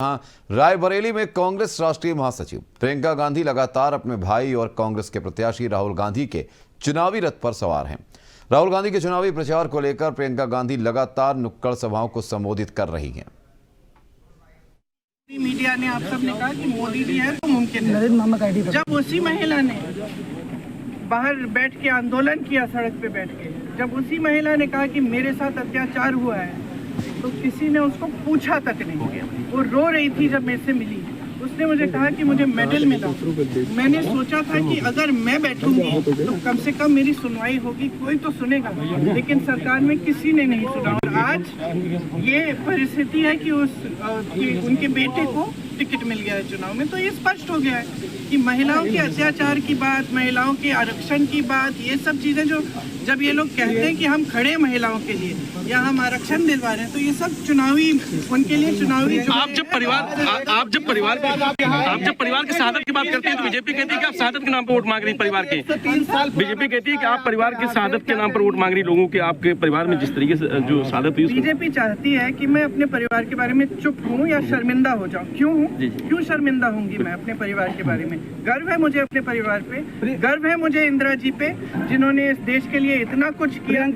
हाँ, रायबरेली में कांग्रेस राष्ट्रीय महासचिव प्रियंका गांधी लगातार अपने भाई और कांग्रेस के प्रत्याशी राहुल गांधी के चुनावी रथ पर सवार हैं। राहुल गांधी के चुनावी प्रचार को लेकर प्रियंका गांधी लगातार नुक्कड़ सभाओं को संबोधित कर रही हैं। मीडिया ने आप सबने कहा कि मोदी जी है तो मुमकिन है। जब उसी महिला ने बाहर बैठ के आंदोलन किया, सड़क पे बैठ के, जब उसी महिला ने कहा कि मेरे साथ अत्याचार हुआ है, तो किसी ने उसको पूछा तक नहीं किया। वो रो रही थी जब मेरे से मिली, उसने मुझे कहा कि मुझे मेडल मिला। मैंने सोचा था कि अगर मैं बैठूंगी तो कम से कम मेरी सुनवाई होगी, कोई तो सुनेगा, लेकिन सरकार में किसी ने नहीं सुना। और आज ये परिस्थिति है कि उनके बेटे को टिकट मिल गया है चुनाव में, तो ये स्पष्ट हो गया है कि महिलाओं के अत्याचार की बात, महिलाओं के आरक्षण की बात, ये सब चीजें जो जब ये लोग कहते हैं कि हम खड़े महिलाओं के लिए या हम आरक्षण दिलवा रहे हैं, तो ये सब चुनावी, उनके लिए चुनावी। आप जब परिवार की शहादत की बात करते हैं तो बीजेपी कहती है कि आप शहादत के नाम पर वोट मांग रही परिवार के। बीजेपी कहती है कि आप परिवार की शहादत के नाम पर वोट मांग रही लोगों के, आपके परिवार में जिस तरीके से जो शहादत हुई। बीजेपी चाहती है कि मैं अपने परिवार के बारे में चुप हूँ या शर्मिंदा हो जाऊँ। क्यों शर्मिंदा होंगी मैं अपने परिवार के बारे में? गर्व है मुझे अपने परिवार पे, गर्व है मुझे इंदिरा जी पे, जिन्होंने इस देश के लिए इतना कुछ किया,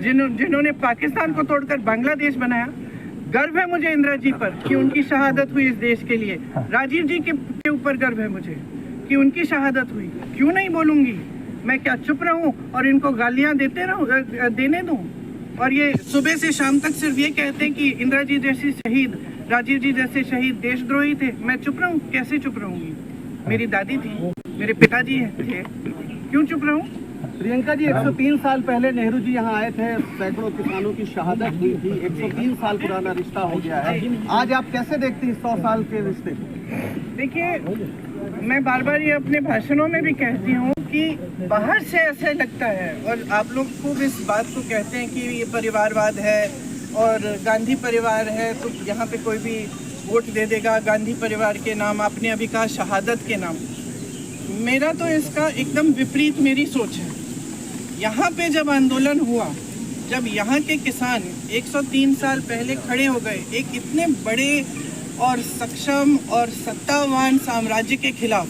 जिन्होंने पाकिस्तान को तोड़कर बांग्लादेश बनाया। गर्व है मुझे इंदिरा जी पर कि उनकी शहादत हुई इस देश के लिए। राजीव जी के ऊपर गर्व है मुझे कि उनकी शहादत हुई। क्यों नहीं बोलूंगी? मैं क्या चुप रहूं और इनको गालियां देने दूं? और ये सुबह से शाम तक सिर्फ ये कहते हैं कि इंदिरा जी जैसी शहीद, राजीव जी जैसे शहीद देशद्रोही थे। मैं चुप रहूं? कैसे चुप रहूंगी? मेरी दादी थी, मेरे पिताजी थे, क्यों चुप रहूं? प्रियंका जी, 103 साल पहले नेहरू जी यहाँ आए थे, सैकड़ों किसानों की शहादत हुई थी। 103 साल पुराना रिश्ता हो गया है। आज आप कैसे देखती हैं 100 साल के रिश्ते? देखिए, मैं बार बार ये अपने भाषणों में भी कहती हूँ कि बाहर से ऐसे लगता है, और आप लोग खूब इस बात को कहते हैं कि ये परिवारवाद है और गांधी परिवार है तो यहाँ पे कोई भी वोट दे देगा गांधी परिवार के नाम। आपने अभी कहा शहादत के नाम। मेरा तो इसका एकदम विपरीत मेरी सोच है। यहाँ पे जब आंदोलन हुआ, जब यहाँ के किसान 103 साल पहले खड़े हो गए एक इतने बड़े और सक्षम और सत्तावान साम्राज्य के खिलाफ,